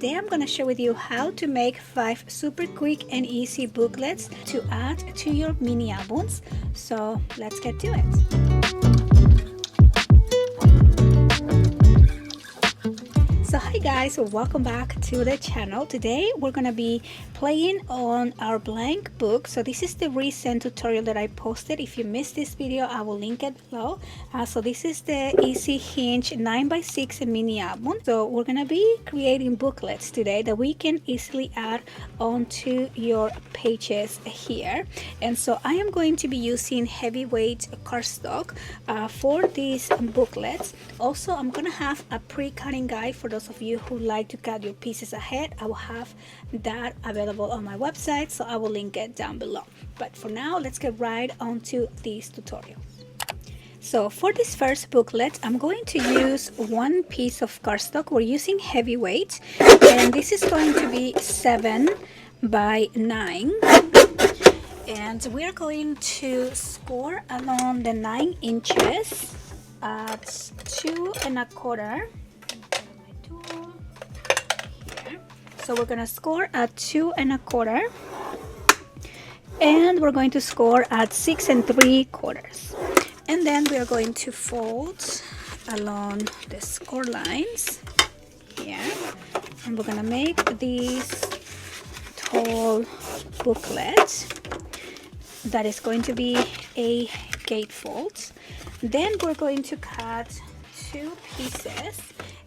Today I'm going to share with you how to make 5 super quick and easy booklets to add to your mini albums. So let's get to it. So hi guys, welcome back to the channel. Today we're gonna be playing on our blank book. So this is the recent tutorial that I posted. If you missed this video, I will link it below. So this is the Easy Hinge 9x6 mini album. So we're gonna be creating booklets today that we can easily add onto your pages here. And so I am going to be using heavyweight cardstock for these booklets. Also, I'm gonna have a pre-cutting guide for those of you who like to cut your pieces ahead. I will have that available on my website, so I will link it down below. But for now, let's get right onto this tutorial. So for this first booklet, I'm going to use one piece of cardstock. We're using heavyweight, and this is going to be 7 by 9. And we're going to score along the 9 inches at 2 1/4. So we're going to score at 2 1/4, and we're going to score at 6 3/4. And then we are going to fold along the score lines here, and we're going to make these tall booklet that is going to be a gatefold. Then we're going to cut 2 pieces,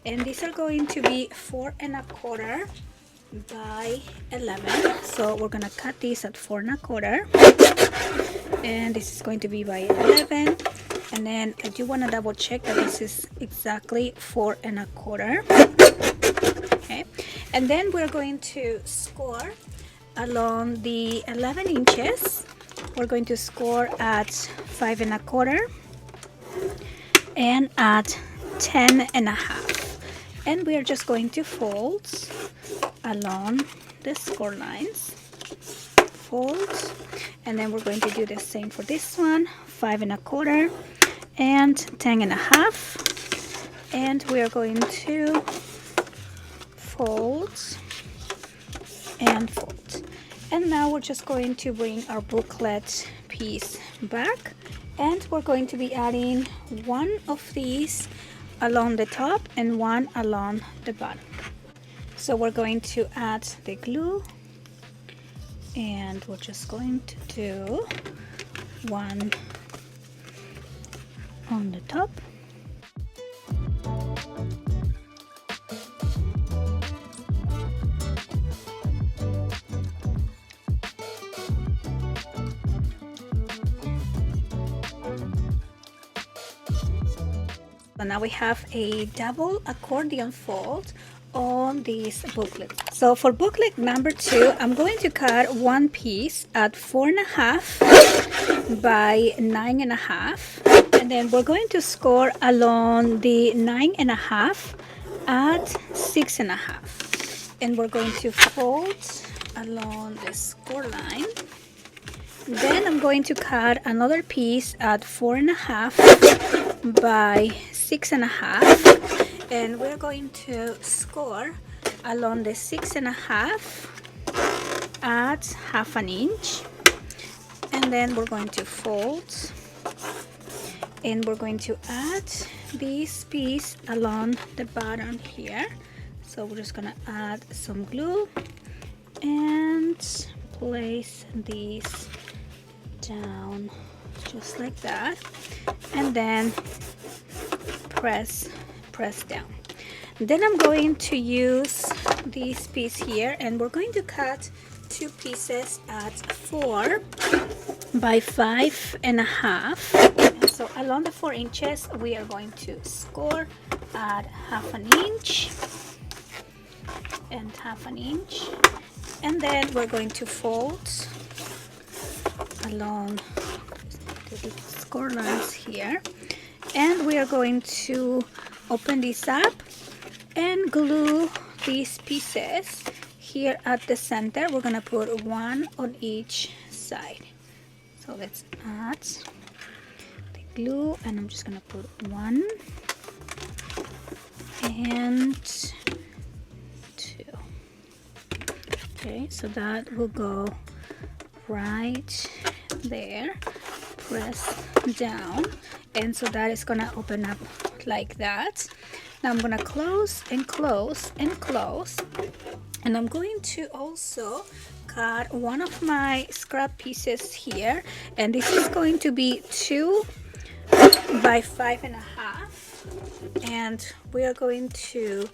and these are going to be 4 1/4 by 11. So we're gonna cut this at 4 1/4, and this is going to be by 11. And then I do want to double check that this is exactly 4 1/4. Okay, and then we're going to score along the 11 inches. We're going to score at 5 1/4 and at 10 1/2. And we are just going to fold along the score lines. Fold, and then we're going to do the same for this one, 5 1/4 and 10 1/2. And we are going to fold and fold. And now we're just going to bring our booklet piece back, and we're going to be adding one of these along the top and one along the bottom. So we're going to add the glue, and we're just going to do one on the top. So now we have a double accordion fold on this booklet. So for booklet number 2, I'm going to cut one piece at 4 1/2 by 9 1/2, and then we're going to score along the 9 1/2 at 6 1/2, and we're going to fold along the score line. Then I'm going to cut another piece at 4 1/2 by 6 1/2, and we're going to score along the 6 1/2 at 1/2 inch. And then we're going to fold, and we're going to add this piece along the bottom here. So we're just gonna add some glue and place these down just like that, and then press down. Then I'm going to use this piece here, and we're going to cut 2 pieces at 4 by 5 1/2. So along the 4 inches, we are going to score at 1/2 inch and 1/2 inch, and then we're going to fold along the score lines here, and we are going to open this up and glue these pieces here at the center. We're gonna put one on each side. So let's add the glue, and I'm just gonna put 1 and 2. Okay, so that will go right there. Press down, and so that is gonna open up like that. Now I'm gonna close and close and close, and I'm going to also cut one of my scrap pieces here, and this is going to be 2 by 5.5, and we are going to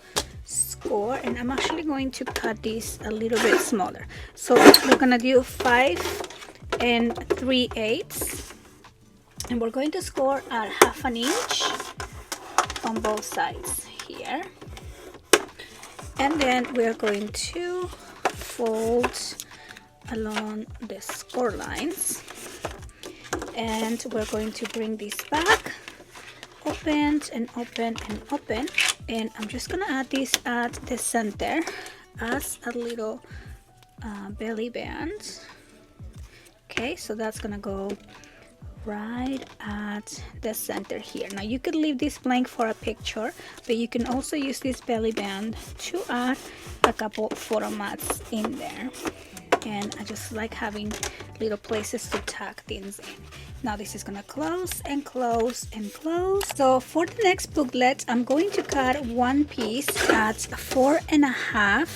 score, and I'm actually going to cut this a little bit smaller. So we're gonna do 5 3/8, and we're going to score at 1/2 inch on both sides here, and then we're going to fold along the score lines, and we're going to bring this back, open and open and open, and I'm just gonna add this at the center as a little belly band. Okay, so that's gonna go right at the center here. Now you could leave this blank for a picture, but you can also use this belly band to add a couple photo mats in there, and I just like having little places to tuck things in. Now this is gonna close and close and close. So for the next booklet, I'm going to cut one piece at 4.5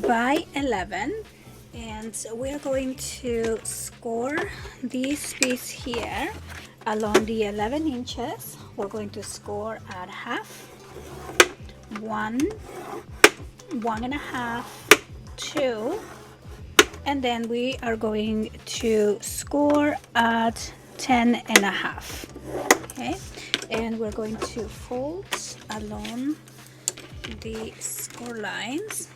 by 11, and we're going to score this piece here along the 11 inches. We're going to score at 1/2, 1, 1.5, 2, and then we are going to score at 10.5. Okay, and we're going to fold along the score lines.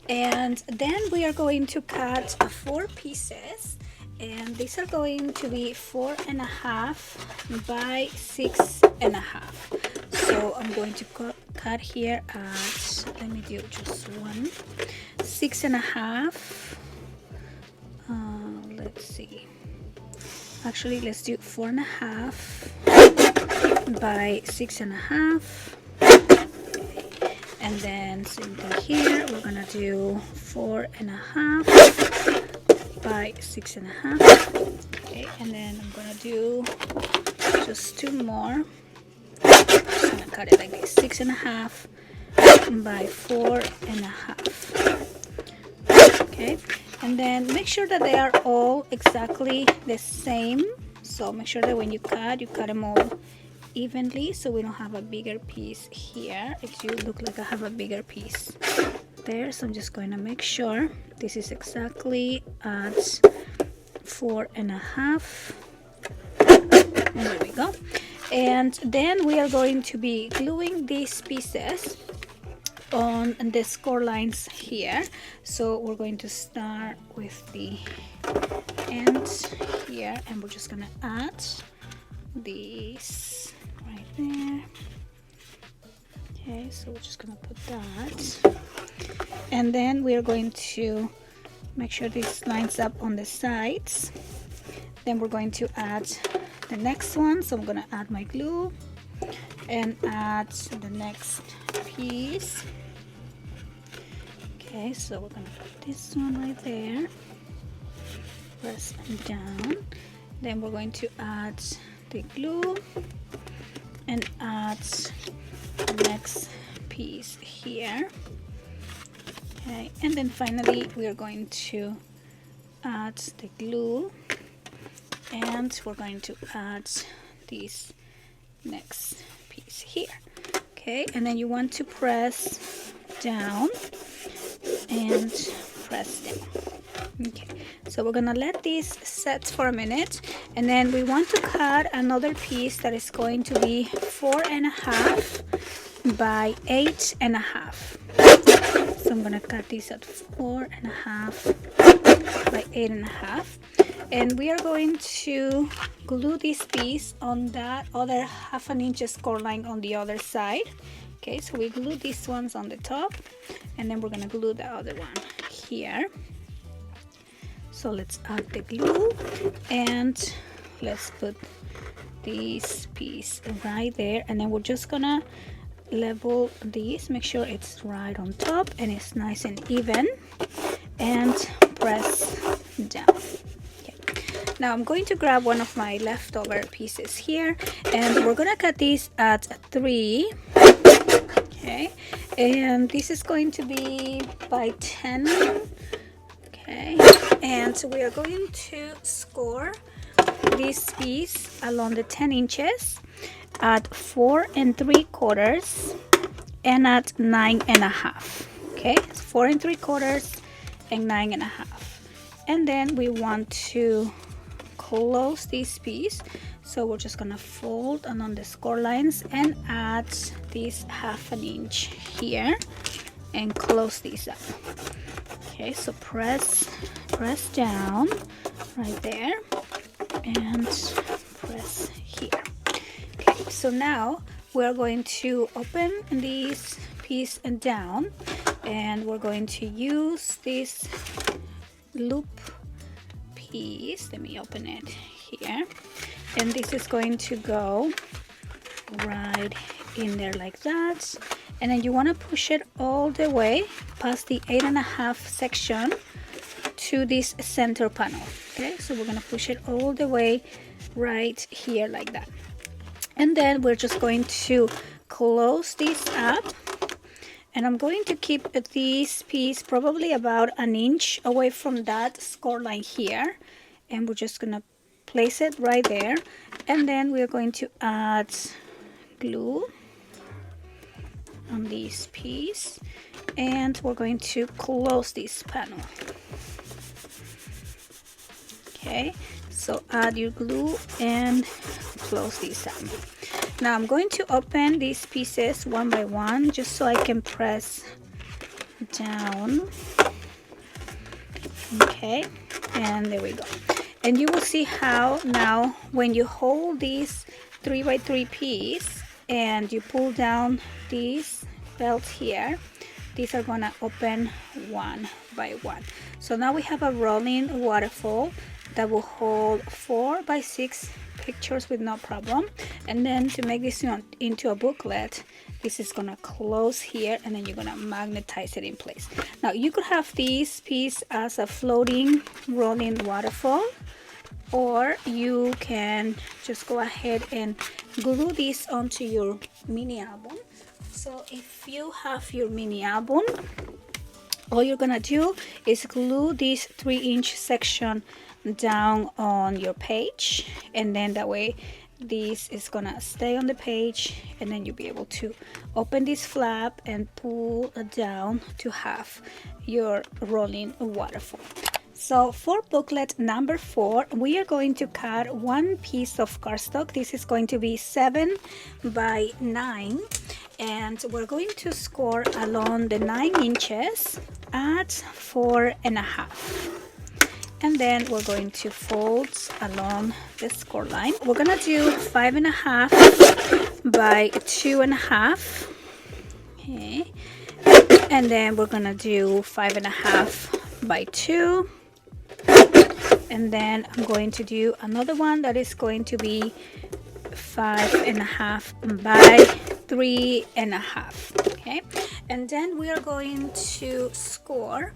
And then we are going to cut 4 pieces, and these are going to be 4.5 by 6.5. So I'm going to cut here at, let me do just one, 6.5. Let's see, actually let's do 4.5 by 6.5. And then same thing here, we're gonna do 4.5 by 6.5. Okay, and then I'm gonna do just 2 more. Just gonna cut it like this, 6.5 by 4.5. Okay, and then make sure that they are all exactly the same. So make sure that when you cut them all evenly, so we don't have a bigger piece here. It should look like I have a bigger piece there, so I'm just going to make sure this is exactly at 4.5. There we go. And then we are going to be gluing these pieces on the score lines here. So we're going to start with the ends here, and we're just gonna add these right there. Okay, so we're just gonna put that, and then we are going to make sure this lines up on the sides. Then we're going to add the next one, so I'm gonna add my glue and add the next piece. Okay, so we're gonna put this one right there, press down, then we're going to add the glue and add the next piece here. Okay, and then finally we are going to add the glue, and we're going to add this next piece here. Okay, and then you want to press down and press down. Okay, so we're gonna let this set for a minute, and then we want to cut another piece that is going to be 4.5 by 8.5. So I'm gonna cut this at 4.5 by 8.5, and we are going to glue this piece on that other 1/2 inch score line on the other side. Okay, so we glue these ones on the top, and then we're gonna glue the other one here. So let's add the glue and let's put this piece right there, and then we're just gonna level these, make sure it's right on top and it's nice and even, and press down. Okay. Now I'm going to grab one of my leftover pieces here, and we're gonna cut these at 3. Okay, and this is going to be by 10. Okay, and we are going to score this piece along the 10 inches at 4 3/4 and at 9 1/2. Okay, it's 4 3/4 and 9 1/2. And then we want to close this piece, so we're just gonna fold along the score lines and add this 1/2 inch here and close these up. Okay, so press down right there and press here. Okay, so now we're going to open this piece down, and we're going to use this loop piece. Let me open it here, and this is going to go right in there like that, and then you want to push it all the way past the 8 1/2 section to this center panel. Okay, so we're gonna push it all the way right here like that, and then we're just going to close this up, and I'm going to keep this piece probably about 1 inch away from that score line here, and we're just gonna place it right there, and then we're going to add glue on this piece, and we're going to close this panel. Okay, so add your glue and close this up. Now I'm going to open these pieces one by one just so I can press down. Okay, and there we go. And you will see how now when you hold this 3 by 3 piece and you pull down these belts here, these are gonna open one by one. So now we have a rolling waterfall that will hold 4 by 6 pictures with no problem. And then to make this into a booklet, this is gonna close here, and then you're gonna magnetize it in place. Now you could have this piece as a floating rolling waterfall, or you can just go ahead and glue this onto your mini album. So if you have your mini album, all you're gonna do is glue this 3-inch section down on your page, and then that way this is gonna stay on the page, and then you'll be able to open this flap and pull down to have your rolling waterfall. So for booklet number 4, we are going to cut one piece of cardstock. This is going to be 7 by 9, and we're going to score along the 9 inches at 4 1/2. And then we're going to fold along the score line. We're gonna do 5 1/2 by 2 1/2. Okay, and then we're gonna do 5 1/2 by 2. And then I'm going to do another one that is going to be 5 1/2 by 3 1/2. Okay, and then we are going to score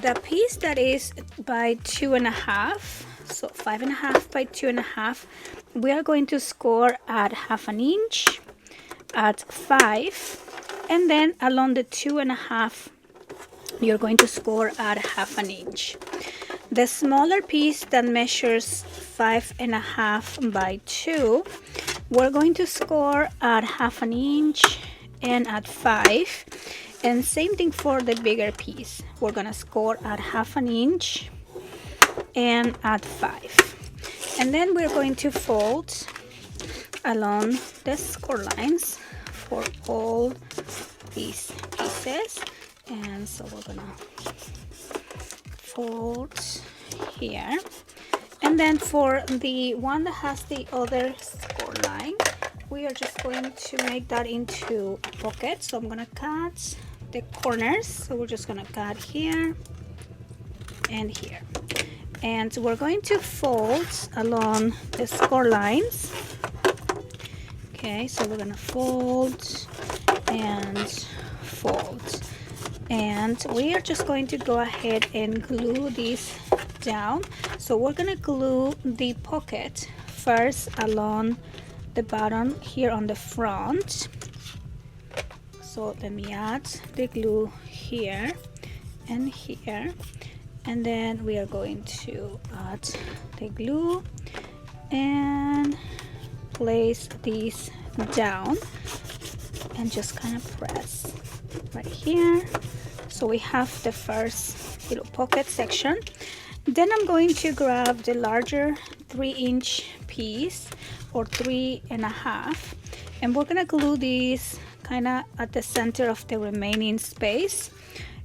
the piece that is by 2 1/2. So 5 1/2 by 2 1/2. We are going to score at 1/2 inch, at 5, and then along the 2 1/2 you're going to score at 1/2 inch. The smaller piece that measures 5 1/2 by 2, we're going to score at 1/2 inch and at 5. And same thing for the bigger piece. We're gonna score at 1/2 inch and at 5. And then we're going to fold along the score lines for all these pieces. And so we're gonna fold here, and then for the one that has the other score line, we are just going to make that into a pocket. So I'm gonna cut the corners, so we're just gonna cut here and here, and we're going to fold along the score lines. Okay, so we're gonna fold and fold, and we are just going to go ahead and glue this down. So we're gonna glue the pocket first along the bottom here on the front. So let me add the glue here and here, and then we are going to add the glue and place these down and just kind of press right here. So we have the first little pocket section. Then I'm going to grab the larger 3-inch piece or 3.5, and we're gonna glue these kind of at the center of the remaining space,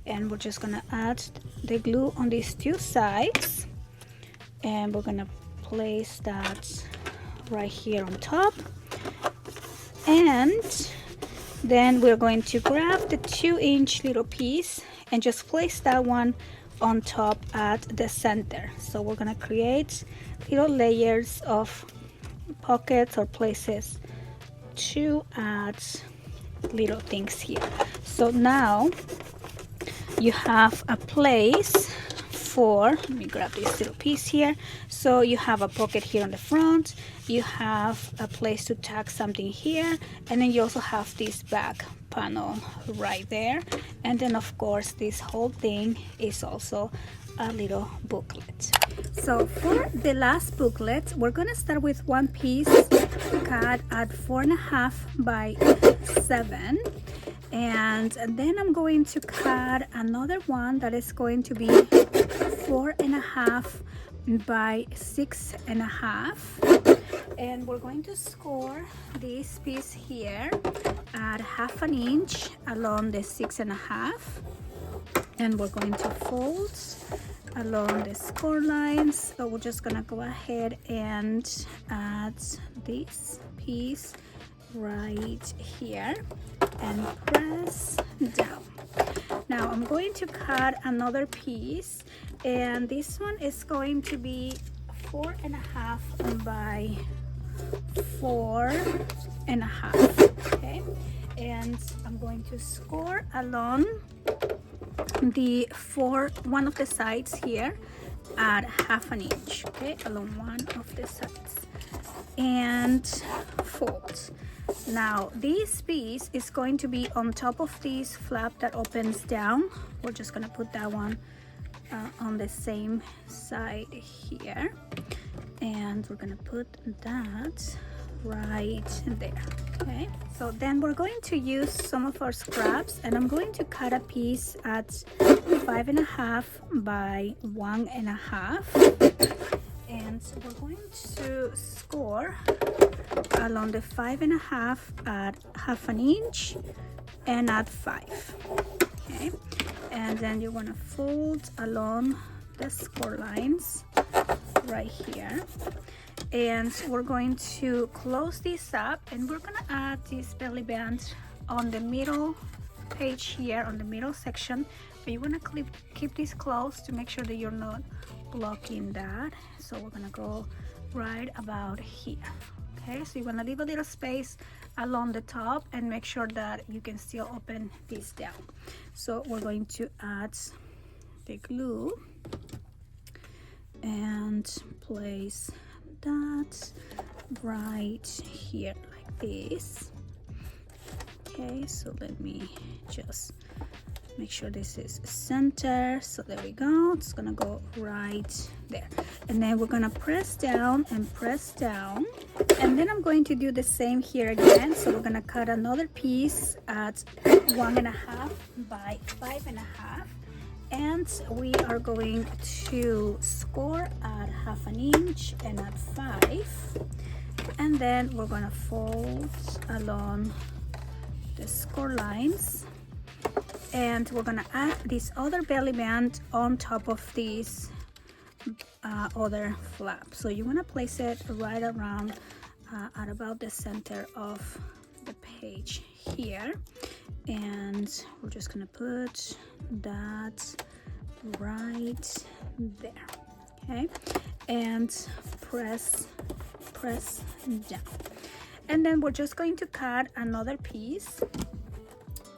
and we're just gonna add the glue on these two sides, and we're gonna place that right here on top. And then we're going to grab the 2-inch little piece and just place that one on top at the center. So we're gonna create little layers of pockets or places to add little things here. So now you have a place for, let me grab this little piece here. So you have a pocket here on the front, you have a place to tack something here, and then you also have this back panel right there. And then of course this whole thing is also a little booklet. So for the last booklet, we're gonna start with one piece cut at 4.5 by 7, and then I'm going to cut another one that is going to be 4.5 by 6.5, and we're going to score this piece here at 1/2 inch along the 6.5, and we're going to fold along the score lines. So we're just gonna go ahead and add this piece right here and press down. Now I'm going to cut another piece, and this one is going to be 4.5 by 4.5. Okay, and I'm going to score along the one of the sides here at 1/2 inch, okay, along one of the sides, and fold. Now this piece is going to be on top of this flap that opens down. We're just gonna put that one on the same side here, and we're gonna put that right there. Okay, so then we're going to use some of our scraps, and I'm going to cut a piece at 5.5 by 1.5, and we're going to score along the 5.5 at 1/2 inch and at 5. Okay, and then you want to fold along the score lines right here, and we're going to close this up, and we're gonna add this belly band on the middle page here, on the middle section, but you want to keep this closed to make sure that you're not blocking that. So we're gonna go right about here. Okay, so you want to leave a little space along the top and make sure that you can still open this down. So we're going to add the glue and place that right here like this. Okay, so let me just make sure this is center. So there we go, it's gonna go right there, and then we're gonna press down and press down, and then I'm going to do the same here again. So we're gonna cut another piece at 1.5 by 5.5, and we are going to score at 1/2 inch and at 5, and then we're gonna fold along the score lines, and we're gonna add this other belly band on top of this other flap. So you want to place it right around at about the center of the page here, and we're just gonna put that right there. okay, and press down. And then we're just going to cut another piece,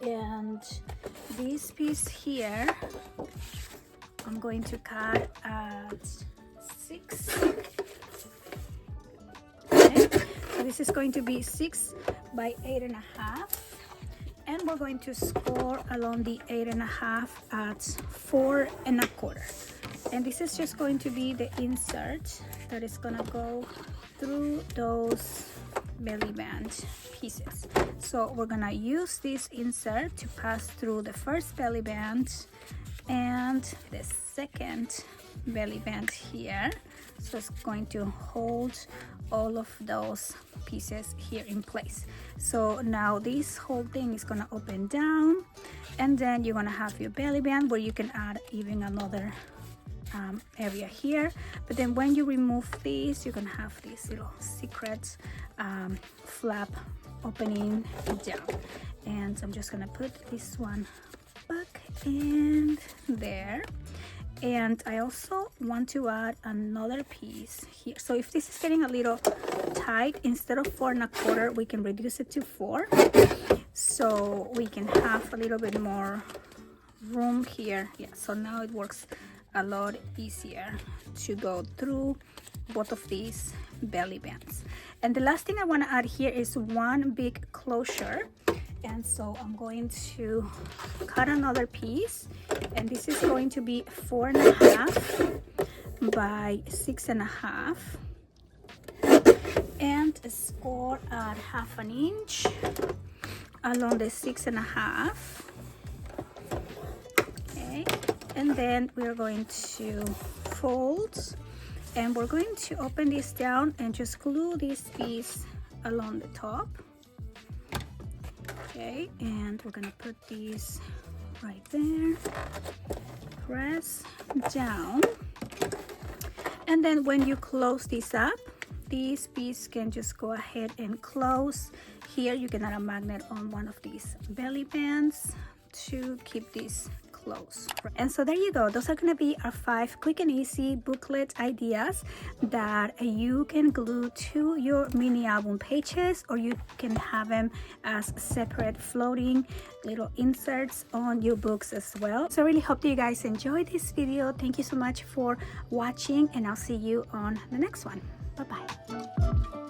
and this piece here I'm going to cut at 6. Okay, so this is going to be 6 by 8.5, and we're going to score along the 8.5 at 4 1/4. And this is just going to be the insert that is gonna go through those belly band pieces. So we're gonna use this insert to pass through the first belly band and the second belly band here. So it's going to hold all of those pieces here in place. So now this whole thing is gonna open down, and then you're gonna have your belly band where you can add even another area here. But then when you remove these, you can have this little secret flap opening down. And I'm just gonna put this one back in there. And I also want to add another piece here. So if this is getting a little tight, instead of 4 1/4, we can reduce it to 4, so we can have a little bit more room here. Yeah, so now it works a lot easier to go through both of these belly bands. And the last thing I want to add here is one big closure. And so I'm going to cut another piece, and this is going to be 4 1/2 by 6 1/2, and score at 1/2 inch along the 6 1/2. Okay, and then we're going to fold, and we're going to open this down and just glue this piece along the top. Okay, and we're gonna put these right there, press down, and then when you close this up, this piece can just go ahead and close. Here you can add a magnet on one of these belly bands to keep this close. And so there you go. Those are going to be our 5 quick and easy booklet ideas that you can glue to your mini album pages, or you can have them as separate floating little inserts on your books as well. So I really hope that you guys enjoyed this video. Thank you so much for watching, and I'll see you on the next one. Bye bye.